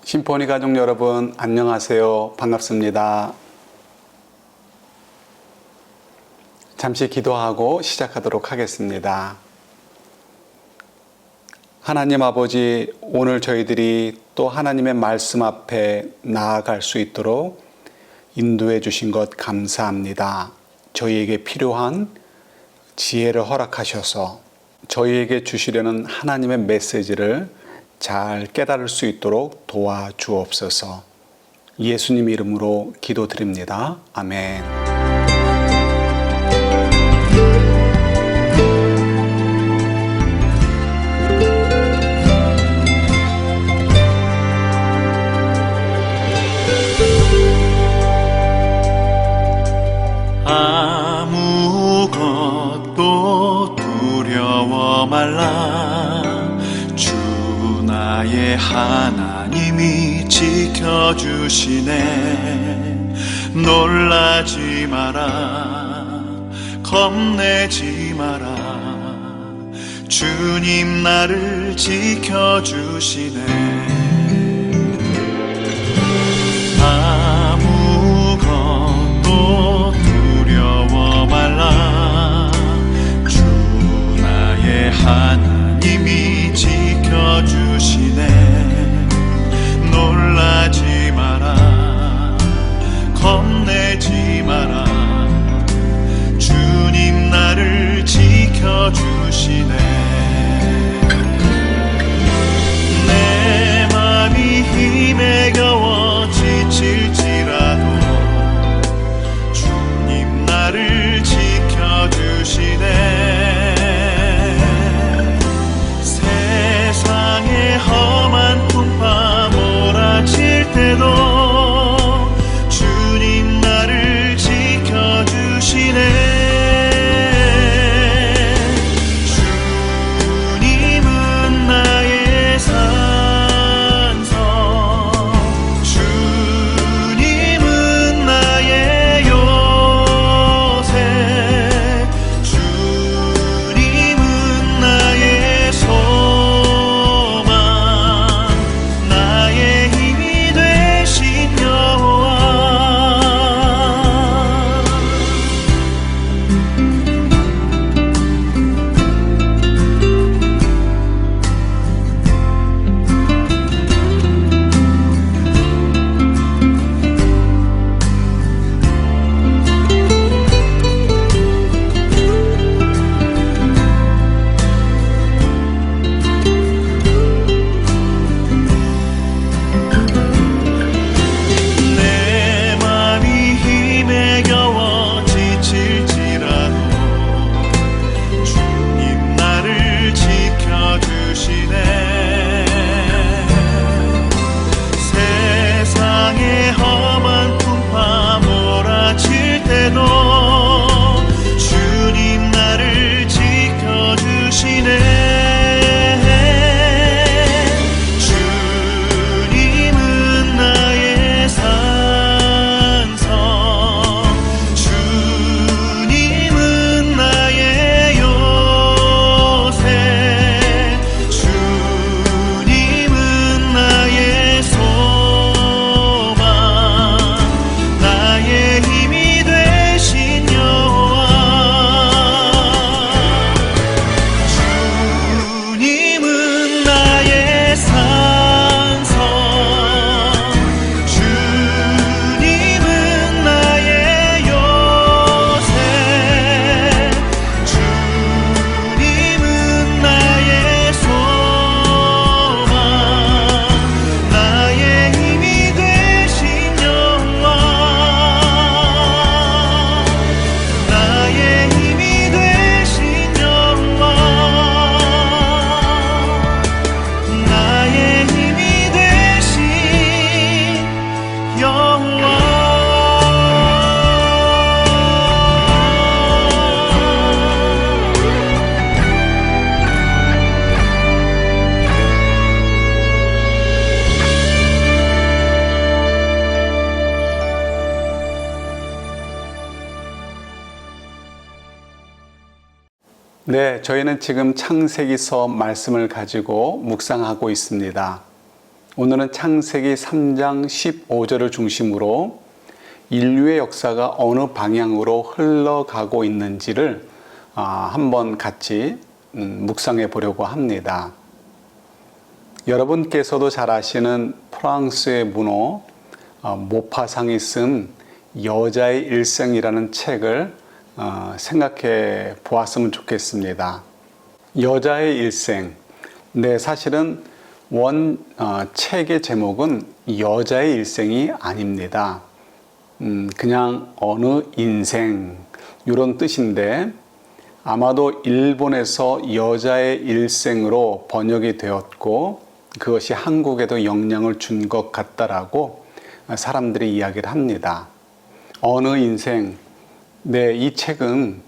심포니 가족 여러분, 안녕하세요. 반갑습니다. 잠시 기도하고 시작하도록 하겠습니다. 하나님 아버지, 오늘 저희들이 또 하나님의 말씀 앞에 나아갈 수 있도록 인도해 주신 것 감사합니다. 저희에게 필요한 지혜를 허락하셔서 저희에게 주시려는 하나님의 메시지를 잘 깨달을 수 있도록 도와주옵소서. 예수님 이름으로 기도드립니다. 아멘. 아무것도 두려워 말라. 나의 하나님이 지켜주시네. 놀라지 마라, 겁내지 마라. 주님 나를 지켜주시네. 아무것도 두려워 말라. 주 나의 하나님이 지켜주시네. 놀라지 마라, 겁내지 마라. 주님 나를 지켜주시네. 내 맘이 힘에 겨워 지칠지라도 주님 나를 지켜주시네. 세상의 험한 풍파 몰아칠 때도 주님 나를 지켜주시네. 주님은 나의 산성, 주님은 나의 요새, 주님은 나의 소망, 나의 힘이 되신 여호와. 내 맘이 힘에 겨워 지칠지라도 주님 나를 지켜주시네. 세상의 험한 풍파 몰아칠 때도 주님 나를 지켜주시네. 주님은 나의 산성, 주님은 나의 요새, 주님은 나의 소망, 나의 힘이 되신 여호와. 주님은 나의 산성, 주님은 나의 요새, 주님은 나의 소망, 나의 힘이 되신 여호와. 나의 힘이 되신 여호와. 나의 힘이 되신 여호와. 네, 저희는 지금 창세기서 말씀을 가지고 묵상하고 있습니다. 오늘은 창세기 3장 15절을 중심으로 인류의 역사가 어느 방향으로 흘러가고 있는지를 한번 같이 묵상해 보려고 합니다. 여러분께서도 잘 아시는 프랑스의 문호 모파상이 쓴 여자의 일생이라는 책을 생각해 보았으면 좋겠습니다. 여자의 일생. 네, 사실은 책의 제목은 여자의 일생이 아닙니다. 그냥 어느 인생 이런 뜻인데 아마도 일본에서 여자의 일생으로 번역이 되었고 그것이 한국에도 영향을 준 것 같다라고 사람들이 이야기를 합니다. 어느 인생. 네, 이 책은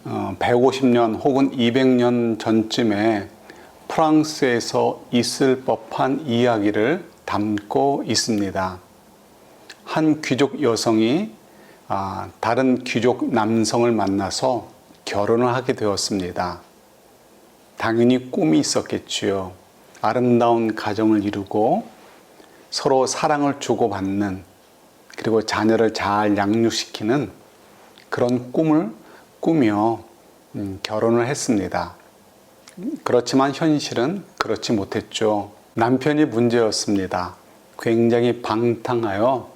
150년 혹은 200년 전쯤에 프랑스에서 있을 법한 이야기를 담고 있습니다. 한 귀족 여성이 다른 귀족 남성을 만나서 결혼을 하게 되었습니다. 당연히 꿈이 있었겠지요. 아름다운 가정을 이루고 서로 사랑을 주고받는 그리고 자녀를 잘 양육시키는 그런 꿈을 꾸며 결혼을 했습니다. 그렇지만 현실은 그렇지 못했죠. 남편이 문제였습니다. 굉장히 방탕하여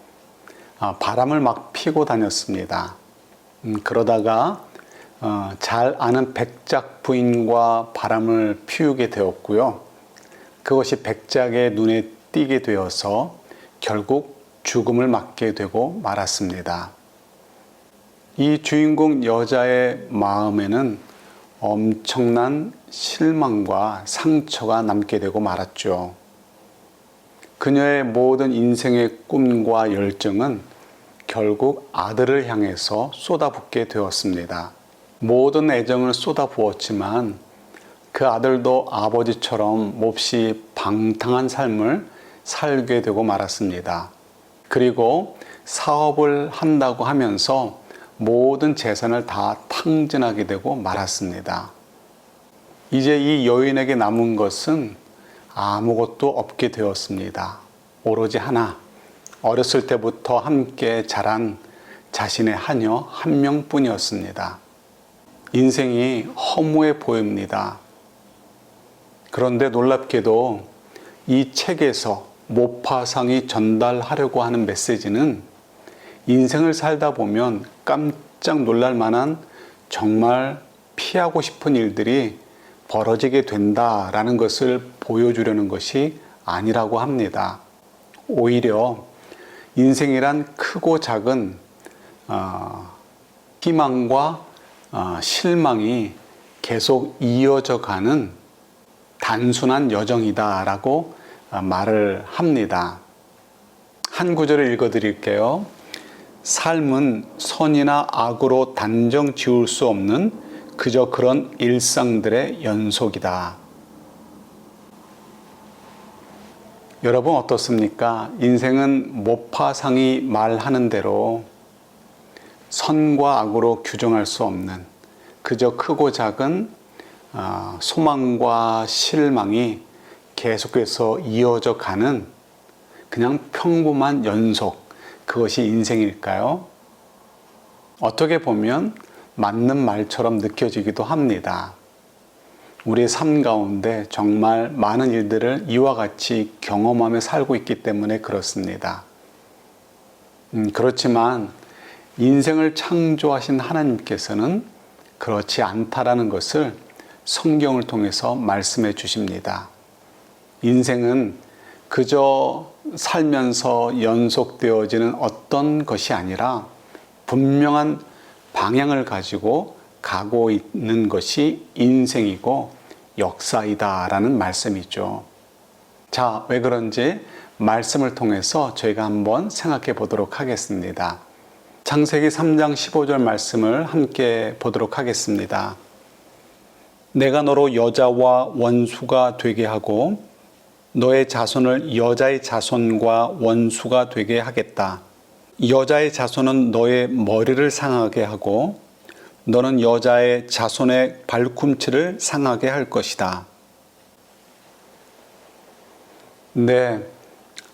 바람을 막 피고 다녔습니다. 그러다가 잘 아는 백작 부인과 바람을 피우게 되었고요. 그것이 백작의 눈에 띄게 되어서 결국 죽음을 맞게 되고 말았습니다. 이 주인공 여자의 마음에는 엄청난 실망과 상처가 남게 되고 말았죠. 그녀의 모든 인생의 꿈과 열정은 결국 아들을 향해서 쏟아붓게 되었습니다. 모든 애정을 쏟아부었지만 그 아들도 아버지처럼 몹시 방탕한 삶을 살게 되고 말았습니다. 그리고 사업을 한다고 하면서 모든 재산을 다 탕진하게 되고 말았습니다. 이제 이 여인에게 남은 것은 아무것도 없게 되었습니다. 오로지 하나, 어렸을 때부터 함께 자란 자신의 하녀 한 명뿐이었습니다. 인생이 허무해 보입니다. 그런데 놀랍게도 이 책에서 모파상이 전달하려고 하는 메시지는 인생을 살다 보면 깜짝 놀랄 만한 정말 피하고 싶은 일들이 벌어지게 된다라는 것을 보여주려는 것이 아니라고 합니다. 오히려 인생이란 크고 작은 희망과 실망이 계속 이어져 가는 단순한 여정이다라고 말을 합니다. 한 구절을 읽어 드릴게요. 삶은 선이나 악으로 단정 지을 수 없는 그저 그런 일상들의 연속이다. 여러분 어떻습니까? 인생은 모파상이 말하는 대로 선과 악으로 규정할 수 없는 그저 크고 작은 소망과 실망이 계속해서 이어져 가는 그냥 평범한 연속, 그것이 인생일까요? 어떻게 보면 맞는 말처럼 느껴지기도 합니다. 우리의 삶 가운데 정말 많은 일들을 이와 같이 경험하며 살고 있기 때문에 그렇습니다. 그렇지만 인생을 창조하신 하나님께서는 그렇지 않다라는 것을 성경을 통해서 말씀해 주십니다. 인생은 그저 살면서 연속되어지는 어떤 것이 아니라 분명한 방향을 가지고 가고 있는 것이 인생이고 역사이다라는 말씀이죠. 자, 왜 그런지 말씀을 통해서 저희가 한번 생각해 보도록 하겠습니다. 창세기 3장 15절 말씀을 함께 보도록 하겠습니다. 내가 너로 여자와 원수가 되게 하고 너의 자손을 여자의 자손과 원수가 되게 하겠다. 여자의 자손은 너의 머리를 상하게 하고 너는 여자의 자손의 발꿈치를 상하게 할 것이다. 네,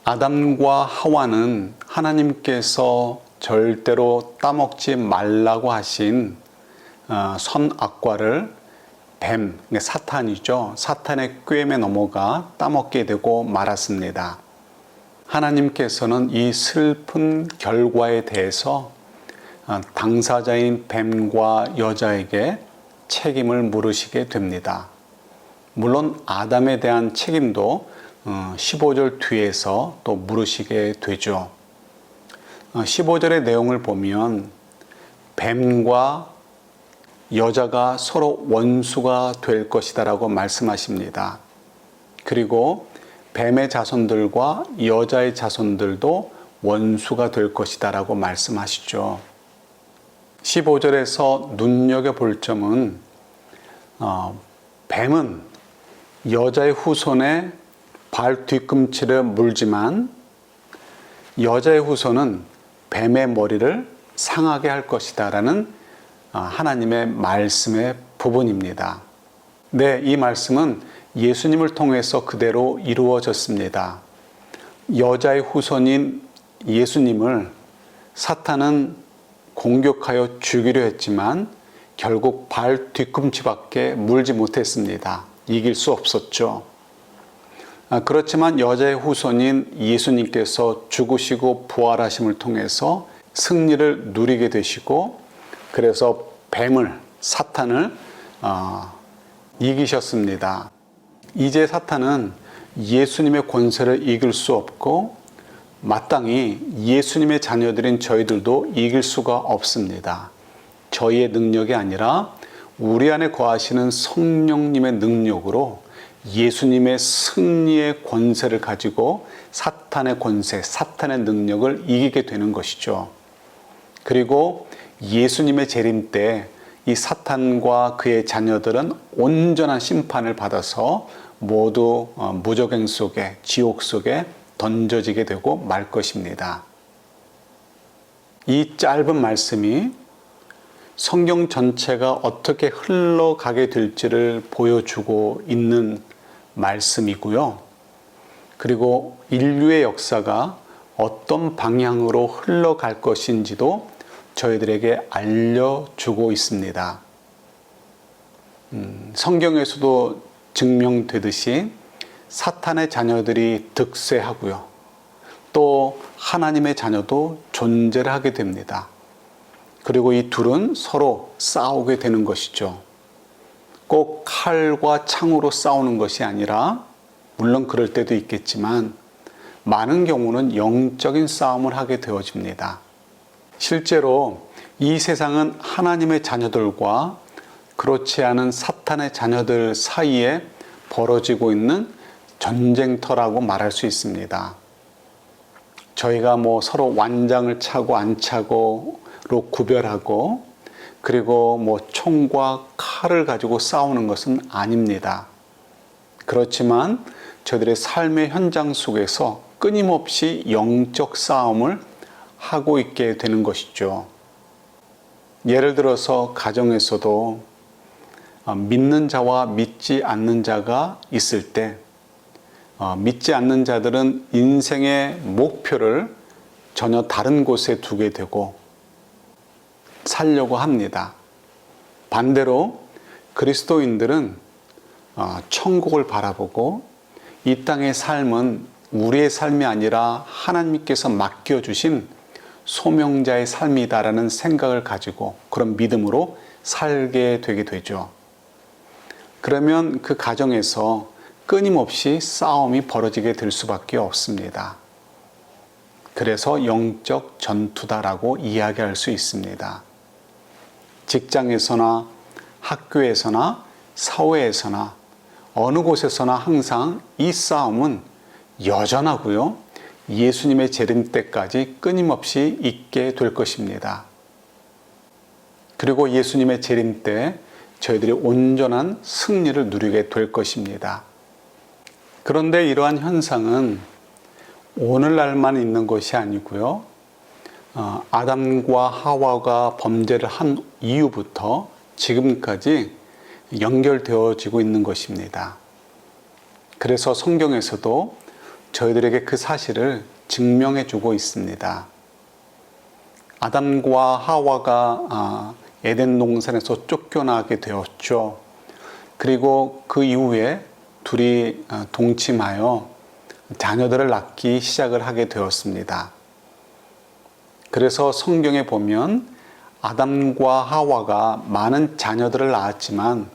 아담과 하와는 하나님께서 절대로 따먹지 말라고 하신 선악과를 뱀, 사탄이죠. 사탄의 꾀임에 넘어가 따먹게 되고 말았습니다. 하나님께서는 이 슬픈 결과에 대해서 당사자인 뱀과 여자에게 책임을 물으시게 됩니다. 물론 아담에 대한 책임도 15절 뒤에서 또 물으시게 되죠. 15절의 내용을 보면 뱀과 여자가 서로 원수가 될 것이다 라고 말씀하십니다. 그리고 뱀의 자손들과 여자의 자손들도 원수가 될 것이다 라고 말씀하시죠. 15절에서 눈여겨볼 점은 뱀은 여자의 후손의 발 뒤꿈치를 물지만 여자의 후손은 뱀의 머리를 상하게 할 것이다 라는 하나님의 말씀의 부분입니다. 네, 이 말씀은 예수님을 통해서 그대로 이루어졌습니다. 여자의 후손인 예수님을 사탄은 공격하여 죽이려 했지만 결국 발 뒤꿈치밖에 물지 못했습니다. 이길 수 없었죠. 그렇지만 여자의 후손인 예수님께서 죽으시고 부활하심을 통해서 승리를 누리게 되시고 그래서 뱀을, 사탄을 이기셨습니다. 이제 사탄은 예수님의 권세를 이길 수 없고 마땅히 예수님의 자녀들인 저희들도 이길 수가 없습니다. 저희의 능력이 아니라 우리 안에 거하시는 성령님의 능력으로 예수님의 승리의 권세를 가지고 사탄의 권세, 사탄의 능력을 이기게 되는 것이죠. 그리고 예수님의 재림 때 이 사탄과 그의 자녀들은 온전한 심판을 받아서 모두 무저갱 속에, 지옥 속에 던져지게 되고 말 것입니다. 이 짧은 말씀이 성경 전체가 어떻게 흘러가게 될지를 보여주고 있는 말씀이고요. 그리고 인류의 역사가 어떤 방향으로 흘러갈 것인지도 저희들에게 알려주고 있습니다. 성경에서도 증명되듯이 사탄의 자녀들이 득세하고요. 또 하나님의 자녀도 존재를 하게 됩니다. 그리고 이 둘은 서로 싸우게 되는 것이죠. 꼭 칼과 창으로 싸우는 것이 아니라 물론 그럴 때도 있겠지만 많은 경우는 영적인 싸움을 하게 되어집니다. 실제로 이 세상은 하나님의 자녀들과 그렇지 않은 사탄의 자녀들 사이에 벌어지고 있는 전쟁터라고 말할 수 있습니다. 저희가 서로 완장을 차고 안 차고로 구별하고 그리고 총과 칼을 가지고 싸우는 것은 아닙니다. 그렇지만 저희들의 삶의 현장 속에서 끊임없이 영적 싸움을 하고 있게 되는 것이죠. 예를 들어서 가정에서도 믿는 자와 믿지 않는 자가 있을 때 믿지 않는 자들은 인생의 목표를 전혀 다른 곳에 두게 되고 살려고 합니다. 반대로 그리스도인들은 천국을 바라보고 이 땅의 삶은 우리의 삶이 아니라 하나님께서 맡겨주신 소명자의 삶이다라는 생각을 가지고 그런 믿음으로 살게 되게 되죠. 그러면 그 가정에서 끊임없이 싸움이 벌어지게 될 수밖에 없습니다. 그래서 영적 전투다라고 이야기할 수 있습니다. 직장에서나 학교에서나 사회에서나 어느 곳에서나 항상 이 싸움은 여전하고요. 예수님의 재림 때까지 끊임없이 있게 될 것입니다. 그리고 예수님의 재림 때 저희들이 온전한 승리를 누리게 될 것입니다. 그런데 이러한 현상은 오늘날만 있는 것이 아니고요. 아담과 하와가 범죄를 한 이후부터 지금까지 연결되어지고 있는 것입니다. 그래서 성경에서도 저희들에게 그 사실을 증명해 주고 있습니다. 아담과 하와가 에덴 동산에서 쫓겨나게 되었죠. 그리고 그 이후에 둘이 동침하여 자녀들을 낳기 시작을 하게 되었습니다. 그래서 성경에 보면 아담과 하와가 많은 자녀들을 낳았지만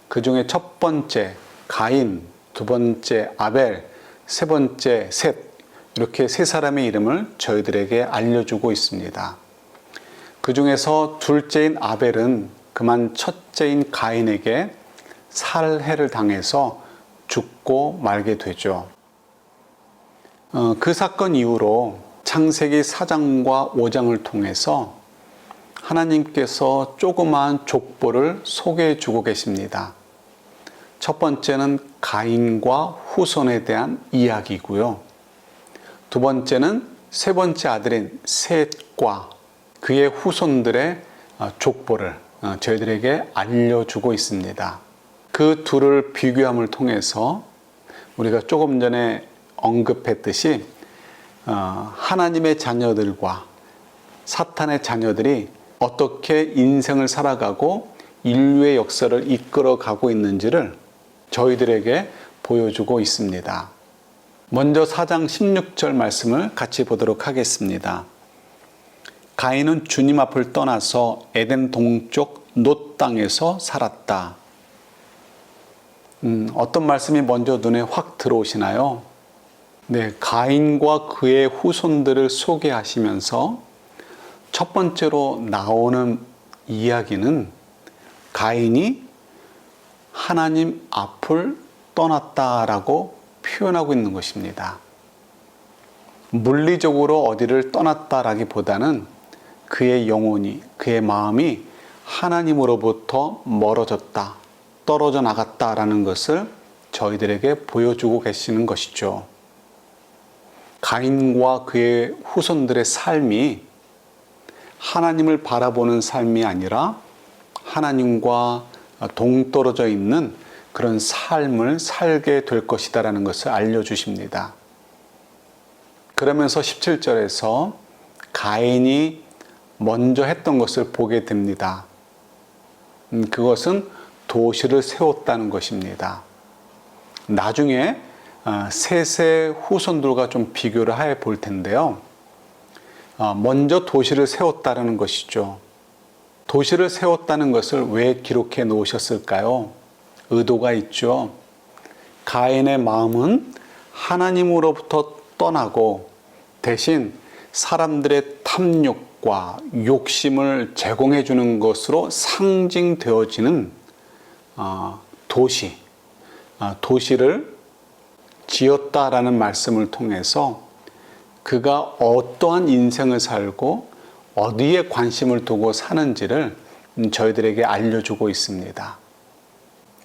그 중에 첫 번째 가인, 두 번째 아벨, 세 번째 셋, 이렇게 세 사람의 이름을 저희들에게 알려주고 있습니다. 그 중에서 둘째인 아벨은 그만 첫째인 가인에게 살해를 당해서 죽고 말게 되죠. 그 사건 이후로 창세기 4장과 5장을 통해서 하나님께서 조그마한 족보를 소개해 주고 계십니다. 첫 번째는 가인과 후손에 대한 이야기고요. 두 번째는 세 번째 아들인 셋과 그의 후손들의 족보를 저희들에게 알려주고 있습니다. 그 둘을 비교함을 통해서 우리가 조금 전에 언급했듯이 하나님의 자녀들과 사탄의 자녀들이 어떻게 인생을 살아가고 인류의 역사를 이끌어가고 있는지를 저희들에게 보여주고 있습니다. 먼저 4장 16절 말씀을 같이 보도록 하겠습니다. 가인은 주님 앞을 떠나서 에덴 동쪽 놋 땅에서 살았다. 어떤 말씀이 먼저 눈에 확 들어오시나요? 네, 가인과 그의 후손들을 소개하시면서 첫 번째로 나오는 이야기는 가인이 하나님 앞을 떠났다라고 표현하고 있는 것입니다. 물리적으로 어디를 떠났다라기보다는 그의 영혼이, 그의 마음이 하나님으로부터 멀어졌다, 떨어져 나갔다라는 것을 저희들에게 보여주고 계시는 것이죠. 가인과 그의 후손들의 삶이 하나님을 바라보는 삶이 아니라 하나님과 동떨어져 있는 그런 삶을 살게 될 것이다라는 것을 알려주십니다. 그러면서 17절에서 가인이 먼저 했던 것을 보게 됩니다. 그것은 도시를 세웠다는 것입니다. 나중에 셋의 후손들과 좀 비교를 해 볼 텐데요. 먼저 도시를 세웠다는 것이죠. 도시를 세웠다는 것을 왜 기록해 놓으셨을까요? 의도가 있죠. 가인의 마음은 하나님으로부터 떠나고 대신 사람들의 탐욕과 욕심을 제공해 주는 것으로 상징되어지는 도시를 지었다라는 말씀을 통해서 그가 어떠한 인생을 살고 어디에 관심을 두고 사는지를 저희들에게 알려주고 있습니다.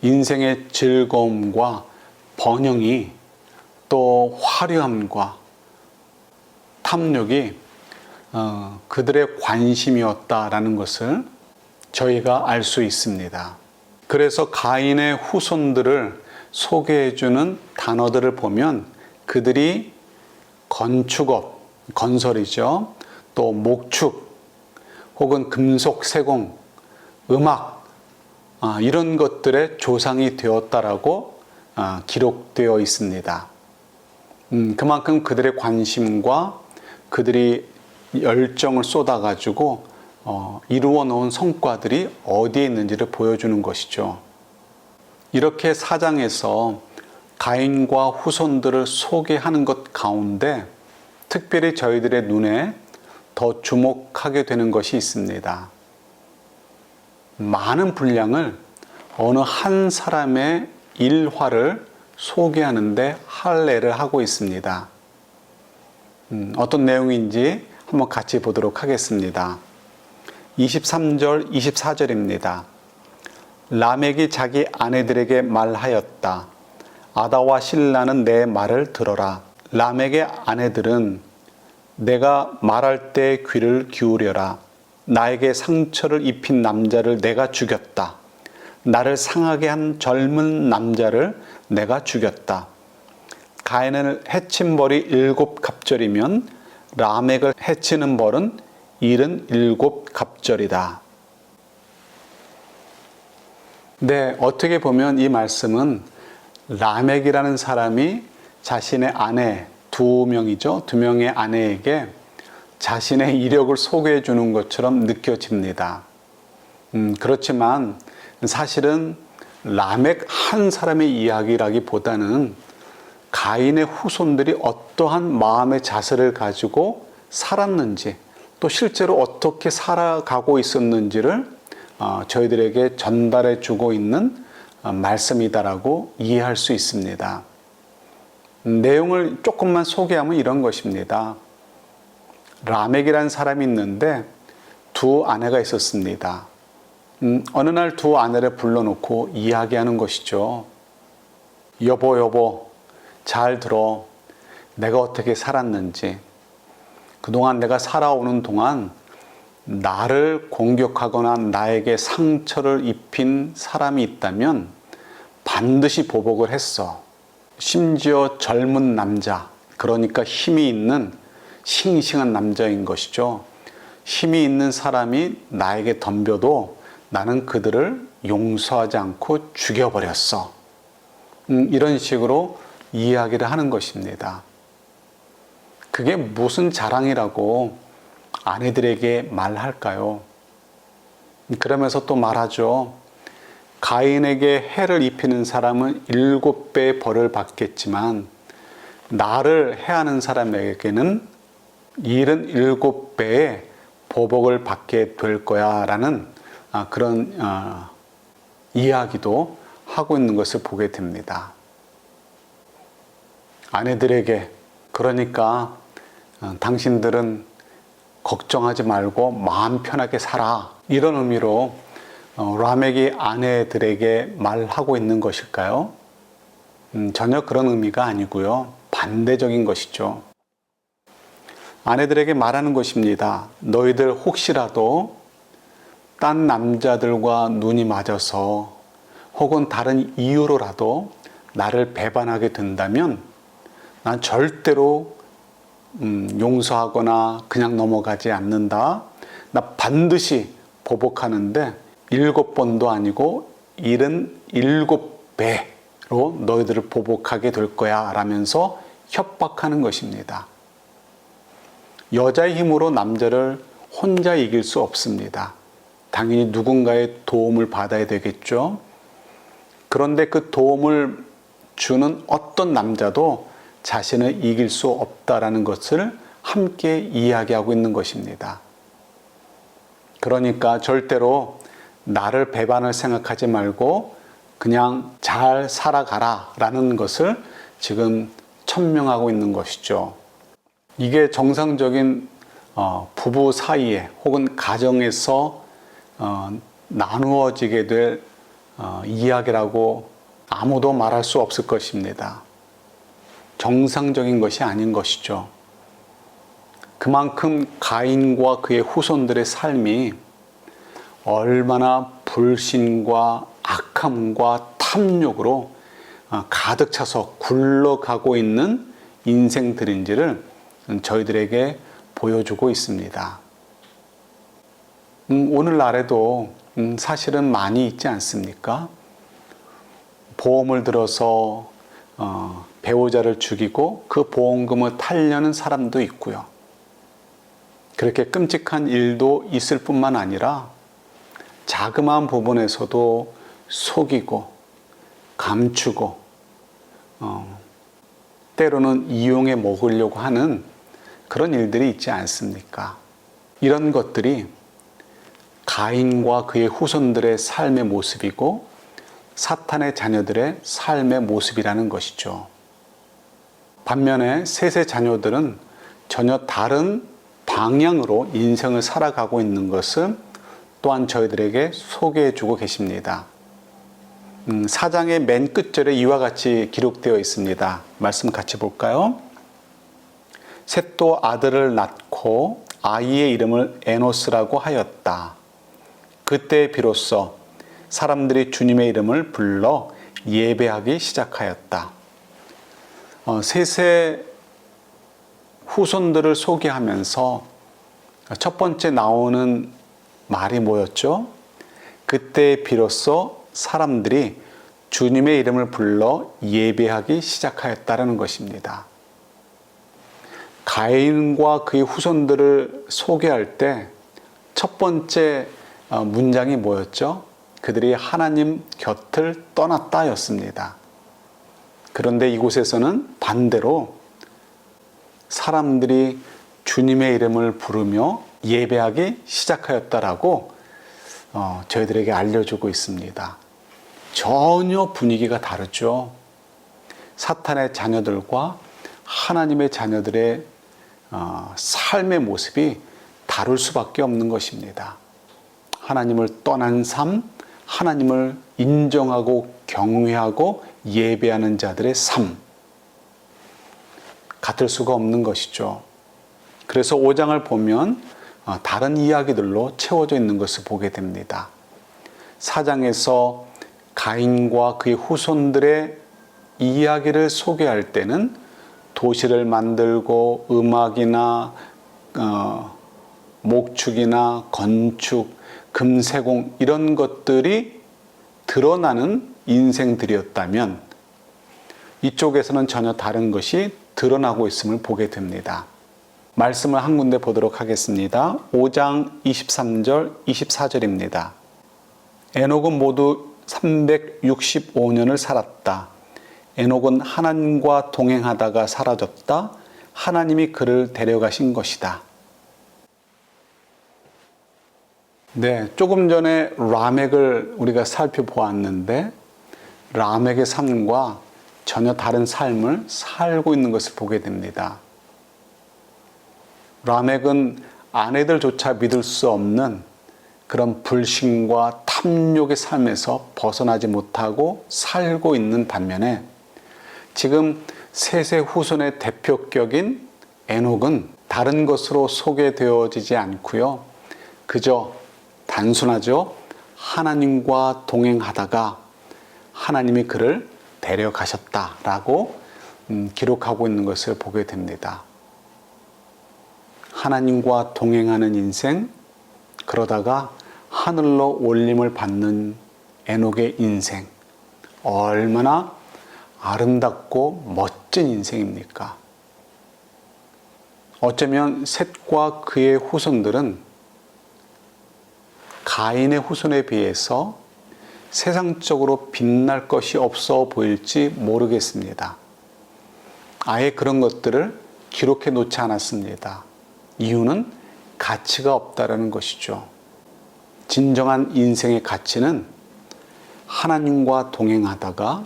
인생의 즐거움과 번영이 또 화려함과 탐욕이 그들의 관심이었다라는 것을 저희가 알 수 있습니다. 그래서 가인의 후손들을 소개해주는 단어들을 보면 그들이 건축업, 건설이죠. 또 목축, 혹은 금속 세공, 음악, 이런 것들의 조상이 되었다라고 기록되어 있습니다. 그만큼 그들의 관심과 그들이 열정을 쏟아가지고 이루어 놓은 성과들이 어디에 있는지를 보여주는 것이죠. 이렇게 4장에서 가인과 후손들을 소개하는 것 가운데 특별히 저희들의 눈에 더 주목하게 되는 것이 있습니다. 많은 분량을 어느 한 사람의 일화를 소개하는데 할애를 하고 있습니다. 어떤 내용인지 한번 같이 보도록 하겠습니다. 23절, 24절입니다. 라멕이 자기 아내들에게 말하였다. 아다와 실라는 내 말을 들어라. 라멕의 아내들은 내가 말할 때 귀를 기울여라. 나에게 상처를 입힌 남자를 내가 죽였다. 나를 상하게 한 젊은 남자를 내가 죽였다. 가인을 해친 벌이 7갑절이면 라멕을 해치는 벌은 77갑절이다. 네, 어떻게 보면 이 말씀은 라멕이라는 사람이 자신의 아내 2명이죠. 2명의 아내에게 자신의 이력을 소개해 주는 것처럼 느껴집니다. 그렇지만 사실은 라멕 한 사람의 이야기라기보다는 가인의 후손들이 어떠한 마음의 자세를 가지고 살았는지, 또 실제로 어떻게 살아가고 있었는지를 저희들에게 전달해 주고 있는 말씀이다라고 이해할 수 있습니다. 내용을 조금만 소개하면 이런 것입니다. 라멕이라는 사람이 있는데 2 아내가 있었습니다. 어느 날 2 아내를 불러놓고 이야기하는 것이죠. 여보, 잘 들어. 내가 어떻게 살았는지. 그동안 내가 살아오는 동안 나를 공격하거나 나에게 상처를 입힌 사람이 있다면 반드시 보복을 했어. 심지어 젊은 남자, 그러니까 힘이 있는 싱싱한 남자인 것이죠. 힘이 있는 사람이 나에게 덤벼도 나는 그들을 용서하지 않고 죽여버렸어. 이런 식으로 이야기를 하는 것입니다. 그게 무슨 자랑이라고 아내들에게 말할까요? 그러면서 또 말하죠. 가인에게 해를 입히는 사람은 7배의 벌을 받겠지만 나를 해하는 사람에게는 77배의 보복을 받게 될 거야 라는 그런 이야기도 하고 있는 것을 보게 됩니다. 아내들에게, 그러니까 당신들은 걱정하지 말고 마음 편하게 살아, 이런 의미로 라멕이 아내들에게 말하고 있는 것일까요? 전혀 그런 의미가 아니고요. 반대적인 것이죠. 아내들에게 말하는 것입니다. 너희들 혹시라도 딴 남자들과 눈이 맞아서 혹은 다른 이유로라도 나를 배반하게 된다면 난 절대로 용서하거나 그냥 넘어가지 않는다. 나 반드시 보복하는데 7번도 아니고 77배로 너희들을 보복하게 될 거야 라면서 협박하는 것입니다. 여자의 힘으로 남자를 혼자 이길 수 없습니다. 당연히 누군가의 도움을 받아야 되겠죠. 그런데 그 도움을 주는 어떤 남자도 자신을 이길 수 없다라는 것을 함께 이야기하고 있는 것입니다. 그러니까 절대로 나를 배반을 생각하지 말고 그냥 잘 살아가라 라는 것을 지금 천명하고 있는 것이죠. 이게 정상적인 부부 사이에 혹은 가정에서 나누어지게 될 이야기라고 아무도 말할 수 없을 것입니다. 정상적인 것이 아닌 것이죠. 그만큼 가인과 그의 후손들의 삶이 얼마나 불신과 악함과 탐욕으로 가득 차서 굴러가고 있는 인생들인지를 저희들에게 보여주고 있습니다. 오늘날에도 사실은 많이 있지 않습니까? 보험을 들어서 배우자를 죽이고 그 보험금을 타려는 사람도 있고요. 그렇게 끔찍한 일도 있을 뿐만 아니라 자그마한 부분에서도 속이고 감추고 때로는 이용해 먹으려고 하는 그런 일들이 있지 않습니까? 이런 것들이 가인과 그의 후손들의 삶의 모습이고 사탄의 자녀들의 삶의 모습이라는 것이죠. 반면에 셋의 자녀들은 전혀 다른 방향으로 인생을 살아가고 있는 것을 또한 저희들에게 소개해 주고 계십니다. 4장의 맨 끝절에 이와 같이 기록되어 있습니다. 말씀 같이 볼까요? 셋도 아들을 낳고 아이의 이름을 에노스라고 하였다. 그때 비로소 사람들이 주님의 이름을 불러 예배하기 시작하였다. 셋의 후손들을 소개하면서 첫 번째 나오는 말이 뭐였죠? 그때 비로소 사람들이 주님의 이름을 불러 예배하기 시작하였다는 것입니다. 가인과 그의 후손들을 소개할 때 첫 번째 문장이 뭐였죠? 그들이 하나님 곁을 떠났다였습니다. 그런데 이곳에서는 반대로 사람들이 주님의 이름을 부르며 예배하기 시작하였다라고 저희들에게 알려주고 있습니다. 전혀 분위기가 다르죠. 사탄의 자녀들과 하나님의 자녀들의 삶의 모습이 다를 수밖에 없는 것입니다. 하나님을 떠난 삶, 하나님을 인정하고 경외하고 예배하는 자들의 삶, 같을 수가 없는 것이죠. 그래서 5장을 보면 다른 이야기들로 채워져 있는 것을 보게 됩니다. 4장에서 가인과 그의 후손들의 이야기를 소개할 때는 도시를 만들고 음악이나 목축이나 건축, 금세공 이런 것들이 드러나는 인생들이었다면 이쪽에서는 전혀 다른 것이 드러나고 있음을 보게 됩니다. 말씀을 한 군데 보도록 하겠습니다. 5장 23절, 24절입니다. 에녹은 모두 365년을 살았다. 에녹은 하나님과 동행하다가 사라졌다. 하나님이 그를 데려가신 것이다. 네, 조금 전에 라멕을 우리가 살펴보았는데 라멕의 삶과 전혀 다른 삶을 살고 있는 것을 보게 됩니다. 라멕은 아내들조차 믿을 수 없는 그런 불신과 탐욕의 삶에서 벗어나지 못하고 살고 있는 반면에 지금 셋의 후손의 대표격인 에녹은 다른 것으로 소개되어지지 않고요. 그저 단순하죠. 하나님과 동행하다가 하나님이 그를 데려가셨다라고 기록하고 있는 것을 보게 됩니다. 하나님과 동행하는 인생, 그러다가 하늘로 올림을 받는 에녹의 인생, 얼마나 아름답고 멋진 인생입니까? 어쩌면 셋과 그의 후손들은 가인의 후손에 비해서 세상적으로 빛날 것이 없어 보일지 모르겠습니다. 아예 그런 것들을 기록해 놓지 않았습니다. 이유는 가치가 없다라는 것이죠. 진정한 인생의 가치는 하나님과 동행하다가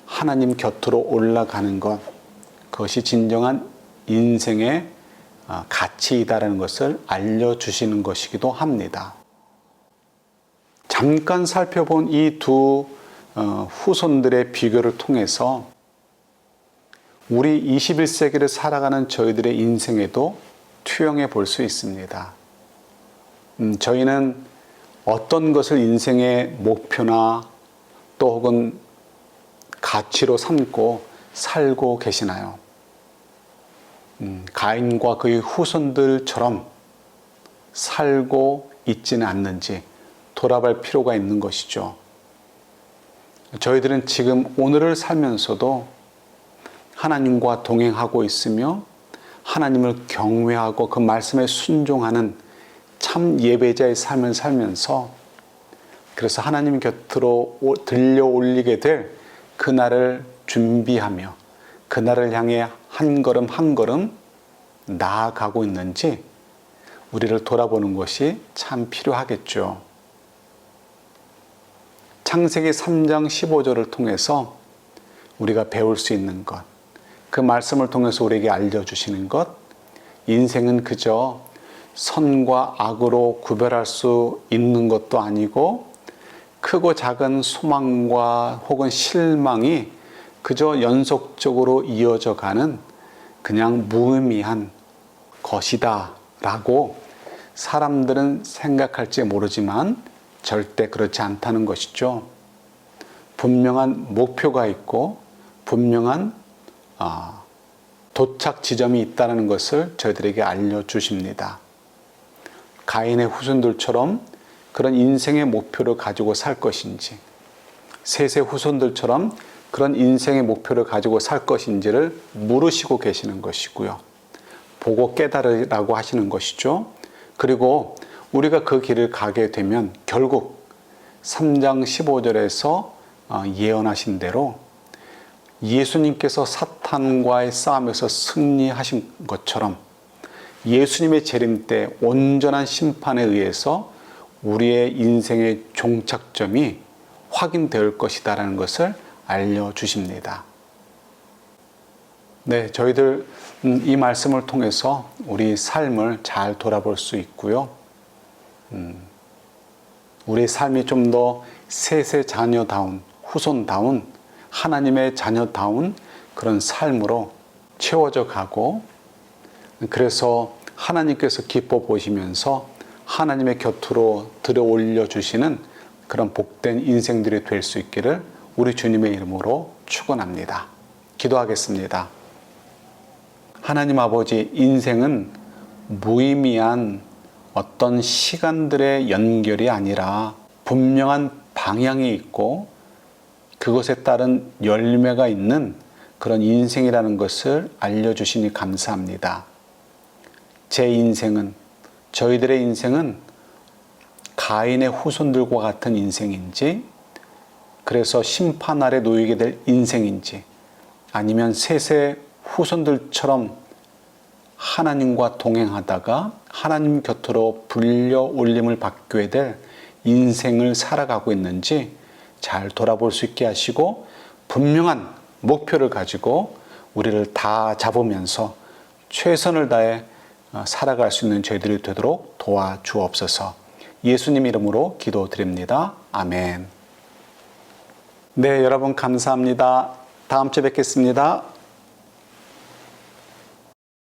하나님 곁으로 올라가는 것, 그것이 진정한 인생의 가치이다라는 것을 알려주시는 것이기도 합니다. 잠깐 살펴본 이 두 후손들의 비교를 통해서 우리 21세기를 살아가는 저희들의 인생에도 투영해 볼 수 있습니다. 저희는 어떤 것을 인생의 목표나 또 혹은 가치로 삼고 살고 계시나요? 가인과 그의 후손들처럼 살고 있지는 않는지 돌아볼 필요가 있는 것이죠. 저희들은 지금 오늘을 살면서도 하나님과 동행하고 있으며 하나님을 경외하고 그 말씀에 순종하는 참 예배자의 삶을 살면서 그래서 하나님 곁으로 들려 올리게 될 그날을 준비하며 그날을 향해 한 걸음 한 걸음 나아가고 있는지 우리를 돌아보는 것이 참 필요하겠죠. 창세기 3장 15절을 통해서 우리가 배울 수 있는 것, 그 말씀을 통해서 우리에게 알려주시는 것, 인생은 그저 선과 악으로 구별할 수 있는 것도 아니고 크고 작은 소망과 혹은 실망이 그저 연속적으로 이어져 가는 그냥 무의미한 것이다 라고 사람들은 생각할지 모르지만 절대 그렇지 않다는 것이죠. 분명한 목표가 있고 분명한 도착 지점이 있다는 것을 저희들에게 알려주십니다. 가인의 후손들처럼 그런 인생의 목표를 가지고 살 것인지, 셋의 후손들처럼 그런 인생의 목표를 가지고 살 것인지를 물으시고 계시는 것이고요. 보고 깨달으라고 하시는 것이죠. 그리고 우리가 그 길을 가게 되면 결국 3장 15절에서 예언하신 대로 예수님께서 사탄과의 싸움에서 승리하신 것처럼 예수님의 재림 때 온전한 심판에 의해서 우리의 인생의 종착점이 확인될 것이다라는 것을 알려주십니다. 네, 저희들 이 말씀을 통해서 우리 삶을 잘 돌아볼 수 있고요. 우리 삶이 좀 더 셋의 자녀다운, 후손다운, 하나님의 자녀다운 그런 삶으로 채워져 가고, 그래서 하나님께서 기뻐 보시면서 하나님의 곁으로 들어 올려 주시는 그런 복된 인생들이 될 수 있기를 우리 주님의 이름으로 축원합니다. 기도하겠습니다. 하나님 아버지, 인생은 무의미한 어떤 시간들의 연결이 아니라 분명한 방향이 있고 그것에 따른 열매가 있는 그런 인생이라는 것을 알려주시니 감사합니다. 제 인생은, 저희들의 인생은 가인의 후손들과 같은 인생인지, 그래서 심판 아래 놓이게 될 인생인지, 아니면 셋의 후손들처럼 하나님과 동행하다가 하나님 곁으로 불려 올림을 받게 될 인생을 살아가고 있는지 잘 돌아볼 수 있게 하시고, 분명한 목표를 가지고 우리를 다 잡으면서 최선을 다해 살아갈 수 있는 저희들이 되도록 도와주옵소서. 예수님 이름으로 기도드립니다. 아멘. 네, 여러분 감사합니다. 다음 주에 뵙겠습니다.